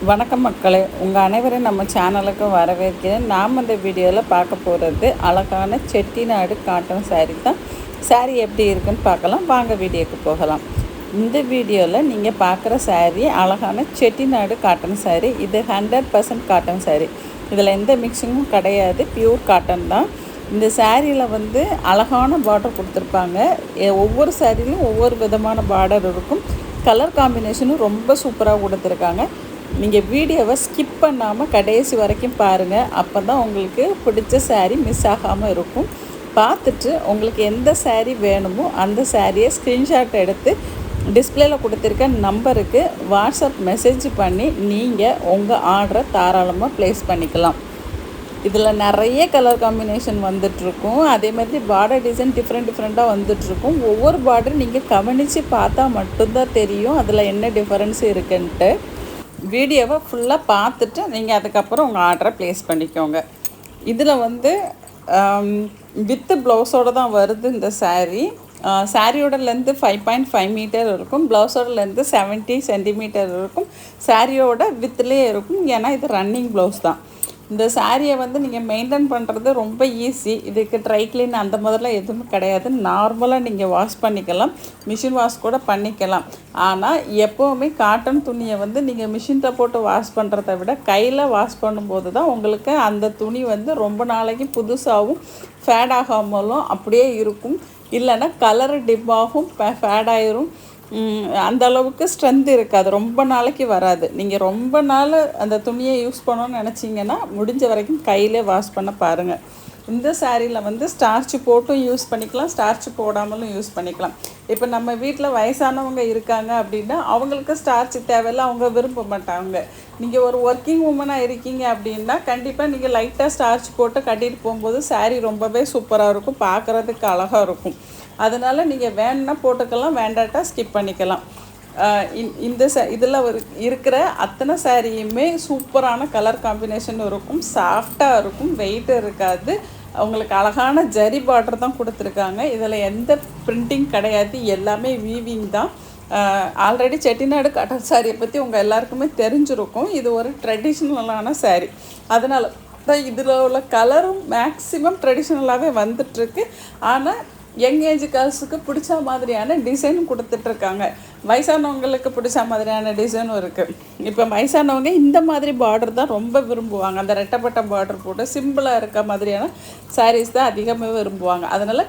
வணக்கம் மக்களே, உங்கள் அனைவரும் நம்ம சேனலுக்கு வரவேற்கிறேன். நாம் இந்த வீடியோவில் பார்க்க போகிறது அழகான செட்டிநாடு காட்டன் saree தான். saree எப்படி இருக்குன்னு பார்க்கலாம். வாங்க வீடியோக்கு போகலாம். இந்த வீடியோவில் நீங்கள் பார்க்குற saree அழகான செட்டிநாடு காட்டன் saree. இது 100% காட்டன் saree. இதில் எந்த மிக்சிங்கும் கிடையாது, பியூர் காட்டன் தான். இந்த சாரியில் வந்து அழகான பார்டர் கொடுத்துருப்பாங்க. ஒவ்வொரு சாரிலையும் ஒவ்வொரு விதமான பார்டர் இருக்கும். கலர் காம்பினேஷனும் ரொம்ப சூப்பராக கொடுத்துருக்காங்க. நீங்கள் வீடியோவை ஸ்கிப் பண்ணாமல் கடைசி வரைக்கும் பாருங்கள். அப்போ தான் உங்களுக்கு பிடிச்ச saree மிஸ் ஆகாமல் இருக்கும். பார்த்துட்டு உங்களுக்கு எந்த saree வேணுமோ அந்த சாரியை ஸ்க்ரீன்ஷாட் எடுத்து டிஸ்பிளேயில் கொடுத்துருக்க நம்பருக்கு வாட்ஸ்அப் மெசேஜ் பண்ணி நீங்கள் உங்கள் ஆர்டரை தாராளமாக ப்ளேஸ் பண்ணிக்கலாம். இதில் நிறைய கலர் காம்பினேஷன் வந்துட்ருக்கும். அதே மாதிரி பார்டர் டிசைன் டிஃப்ரெண்ட்டாக வந்துட்ருக்கும். ஒவ்வொரு பார்டர் நீங்கள் கவனித்து பார்த்தா மட்டும்தான் தெரியும் அதில் என்ன டிஃப்ரென்ஸ் இருக்குன்ட்டு. வீடியோவை ஃபுல்லாக பார்த்துட்டு நீங்கள் அதுக்கப்புறம் உங்கள் ஆர்டரை ப்ளேஸ் பண்ணிக்கோங்க. இதில் வந்து வித்து ப்ளவுஸோடு தான் வருது இந்த saree. சாரியோட லென்த்து 5.5 மீட்டர் இருக்கும். ப்ளவுஸோட லென்த்து 70 சென்டிமீட்டர் இருக்கும். சாரியோட வித்துலேயே இருக்கும், ஏன்னா இது ரன்னிங் ப்ளவுஸ் தான். இந்த சாரியை வந்து நீங்கள் மெயின்டைன் பண்ணுறது ரொம்ப ஈஸி. இதுக்கு ட்ரை க்ளீன் அந்த மாதிரிலாம் எதுவுமே கிடையாது. நார்மலாக நீங்கள் வாஷ் பண்ணிக்கலாம், மிஷின் வாஷ் கூட பண்ணிக்கலாம். ஆனால் எப்போவுமே காட்டன் துணியை வந்து நீங்கள் மிஷினில் போட்டு வாஷ் பண்ணுறத விட கையில் வாஷ் பண்ணும்போது தான் உங்களுக்கு அந்த துணி வந்து ரொம்ப நாளைக்கு புதுசாகவும் ஃபேட் ஆகாமலும் அப்படியே இருக்கும். இல்லைன்னா கலரு டிப் ஆகும், ஃபேட் ஆயிரும். அந்த அளவுக்கு ஸ்ட்ரென்த் இருக்காது, ரொம்ப நாளைக்கு வராது. நீங்கள் ரொம்ப நாள் அந்த துணியை யூஸ் பண்ணணும்னு நினச்சிங்கன்னா முடிஞ்ச வரைக்கும் கையிலே வாஷ் பண்ண பாருங்கள். இந்த சாரியில் வந்து ஸ்டார்ச் போட்டும் யூஸ் பண்ணிக்கலாம், ஸ்டார்ச் போடாமலும் யூஸ் பண்ணிக்கலாம். இப்போ நம்ம வீட்டில் வயசானவங்க இருக்காங்க அப்படின்னா அவங்களுக்கு ஸ்டார்ச் தேவையில்லை, அவங்க விரும்ப மாட்டாங்க. நீங்கள் ஒரு ஒர்க்கிங் உமனாக இருக்கீங்க அப்படின்னா கண்டிப்பாக நீங்கள் லைட்டாக ஸ்டார்ச் போட்டு கட்டிட்டு போகும்போது சாரீ ரொம்பவே சூப்பராக இருக்கும், பார்க்குறதுக்கு அழகாக இருக்கும். அதனால் நீங்கள் வேணுன்னா போட்டுக்கலாம், வேண்டாட்டா ஸ்கிப் பண்ணிக்கலாம். இந்த இதில் இருக்கிற அத்தனை சாரியுமே சூப்பரான கலர் காம்பினேஷன் இருக்கும், சாஃப்டாக இருக்கும், வெயிட் இருக்காது. அவங்களுக்கு அழகான ஜரி பார்டர் தான் கொடுத்துருக்காங்க. இதில் எந்த பிரிண்டிங் கிடையாது, எல்லாமே வீவிங் தான். ஆல்ரெடி செட்டிநாடு காட்டன் சாரியை பற்றி உங்கள் எல்லாருக்குமே தெரிஞ்சிருக்கும். இது ஒரு ட்ரெடிஷ்னலான சாரீ, அதனால தான் இதில் உள்ள கலரும் மேக்ஸிமம் ட்ரெடிஷ்னலாகவே வந்துட்டுருக்கு. ஆனால் யங் ஏஜ் கேர்ள்ஸுக்கு பிடிச்ச மாதிரியான டிசைனும் கொடுத்துட்ருக்காங்க. வயசானவங்களுக்கு பிடிச்ச மாதிரியான டிசைனும் இருக்குது. இப்போ வயசானவங்க இந்த மாதிரி பார்டர் தான் ரொம்ப விரும்புவாங்க. அந்த ரெட்டப்பட்ட பார்டர் போட்டு சிம்பிளாக இருக்க மாதிரியான சாரீஸ் தான் அதிகமாக விரும்புவாங்க. அதனால்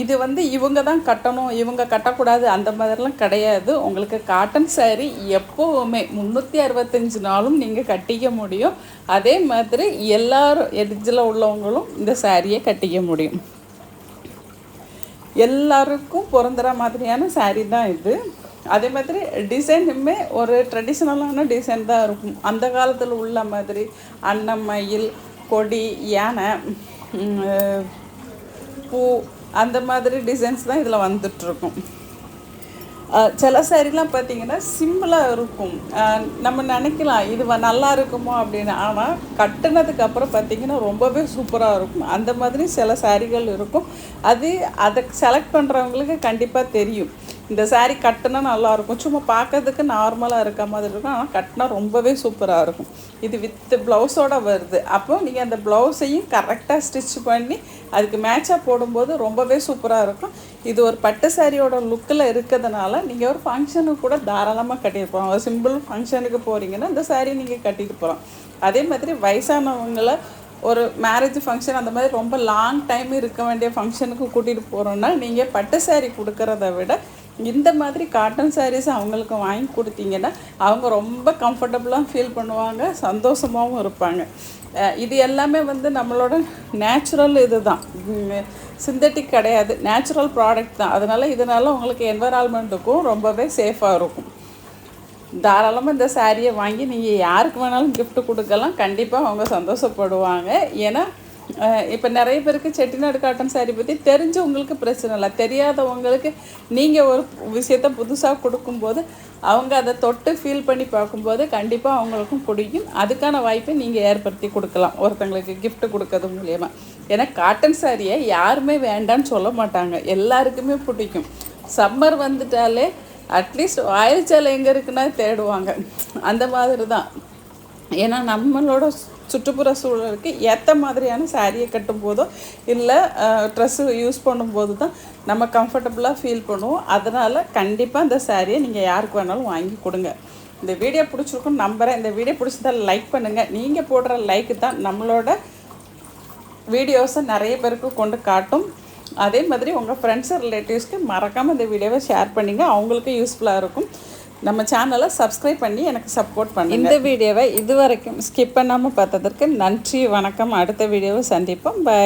இது வந்து இவங்க தான் கட்டணும், இவங்க கட்டக்கூடாது அந்த மாதிரிலாம் கிடையாது. உங்களுக்கு காட்டன் saree எப்போவுமே 365 நாளும் நீங்கள் கட்டிக்க முடியும். அதே மாதிரி எல்லாரும் எட்ஜில் உள்ளவங்களும் இந்த சாரியை கட்டிக்க முடியும். எல்லாருக்கும் பொருந்துகிற மாதிரியான saree தான் இது. அதே மாதிரி டிசைனுமே ஒரு ட்ரெடிஷ்னலான டிசைன் தான் இருக்கும். அந்த காலத்தில் உள்ள மாதிரி அன்னமயில், கொடி, யானை, பூ அந்த மாதிரி டிசைன்ஸ் தான் இதில் வந்துட்டுருக்கும். சில சாரிலாம் பார்த்திங்கன்னா சிம்பிளாக இருக்கும். நம்ம நினைக்கலாம் இது நல்லா இருக்குமோ அப்படின்னு, ஆனால் கட்டினதுக்கப்புறம் பார்த்திங்கன்னா ரொம்பவே சூப்பராக இருக்கும். அந்த மாதிரி சில சாரிகள் இருக்கும். அதை செலக்ட் பண்ணுறவங்களுக்கு கண்டிப்பாக தெரியும். இந்த சாரீ கட்டினா நல்லாயிருக்கும், சும்மா பார்க்கறதுக்கு நார்மலாக இருக்க மாதிரி இருக்கும், ஆனால் கட்டினா ரொம்பவே சூப்பராக இருக்கும். இது வித் ப்ளவுஸோடு வருது. அப்போ நீங்கள் அந்த ப்ளவுஸையும் கரெக்டாக ஸ்டிச் பண்ணி அதுக்கு மேட்சாக போடும்போது ரொம்பவே சூப்பராக இருக்கும். இது ஒரு பட்டு சாரியோட லுக்கில் இருக்கிறதுனால நீங்கள் ஒரு ஃபங்க்ஷனுக்கு கூட தாராளமாக கட்டிட்டு போகலாம். ஒரு சிம்பிள் ஃபங்க்ஷனுக்கு போகிறீங்கன்னா இந்த சாரீ நீங்கள் கட்டிட்டு போகலாம். அதே மாதிரி வயசானவங்களை ஒரு மேரேஜ் ஃபங்க்ஷன் அந்த மாதிரி ரொம்ப லாங் டைம் இருக்க வேண்டிய ஃபங்க்ஷனுக்கு கூட்டிகிட்டு போகிறோன்னா நீங்கள் பட்டு சாரீ கொடுக்குறத விட இந்த மாதிரி காட்டன் சாரீஸ் அவங்களுக்கு வாங்கி கொடுத்தீங்கன்னா அவங்க ரொம்ப கம்ஃபர்டபுளாக ஃபீல் பண்ணுவாங்க, சந்தோஷமாகவும் இருப்பாங்க. இது எல்லாமே வந்து நம்மளோட நேச்சுரல் இது தான், சிந்தட்டிக் கிடையாது, நேச்சுரல் ப்ராடக்ட் தான். இதனால் உங்களுக்கு என்வரான்மெண்ட்டுக்கும் ரொம்பவே சேஃபாக இருக்கும். தாராளமாக இந்த சாரியை வாங்கி நீங்கள் யாருக்கு வேணாலும் gift கொடுக்கலாம், கண்டிப்பாக அவங்க சந்தோஷப்படுவாங்க. ஏன்னா இப்போ நிறைய பேருக்கு செட்டிநாடு காட்டன் சாரீ பற்றி தெரிஞ்சவங்களுக்கு பிரச்சனை இல்லை, தெரியாதவங்களுக்கு நீங்கள் ஒரு விஷயத்த புதுசாக கொடுக்கும்போது அவங்க அதை தொட்டு ஃபீல் பண்ணி பார்க்கும்போது கண்டிப்பாக அவங்களுக்கும் பிடிக்கும். அதுக்கான வாய்ப்பை நீங்கள் ஏற்படுத்தி கொடுக்கலாம் ஒருத்தங்களுக்கு gift கொடுக்கறது மூலியமாக. ஏன்னா காட்டன் சாரியை யாருமே வேண்டான்னு சொல்ல மாட்டாங்க, எல்லாருக்குமே பிடிக்கும். சம்மர் வந்துட்டாலே அட்லீஸ்ட் வாயில் சேலை எங்கே இருக்குன்னா தேடுவாங்க, அந்த மாதிரி தான். ஏன்னா நம்மளோட சுற்றுப்புற சூழலுக்கு ஏற்ற மாதிரியான சாரியை கட்டும் போதோ இல்லை ட்ரெஸ்ஸு யூஸ் பண்ணும்போது தான் நம்ம கம்ஃபர்டபுளாக ஃபீல் பண்ணுவோம். அதனால் கண்டிப்பாக இந்த சாரியை நீங்கள் யாருக்கு வேணாலும் வாங்கி கொடுங்க. இந்த வீடியோ பிடிச்சிருக்குன்னு நம்புகிறேன். இந்த வீடியோ பிடிச்சதால் லைக் பண்ணுங்கள். நீங்கள் போடுற லைக்கு தான் நம்மளோட வீடியோஸை நிறைய பேருக்கு கொண்டு காட்டும். அதே மாதிரி உங்கள் ஃப்ரெண்ட்ஸு ரிலேட்டிவ்ஸ்க்கு மறக்காமல் இந்த வீடியோவை ஷேர் பண்ணிங்க, அவங்களுக்கு யூஸ்ஃபுல்லாக இருக்கும். நம்ம சேனலை சப்ஸ்கிரைப் பண்ணி எனக்கு சப்போர்ட் பண்ணுங்கள். இந்த வீடியோவை இதுவரைக்கும் ஸ்கிப் பண்ணாமல் பார்த்ததற்கு நன்றி, வணக்கம். அடுத்த வீடியோவை சந்திப்போம். பாய்.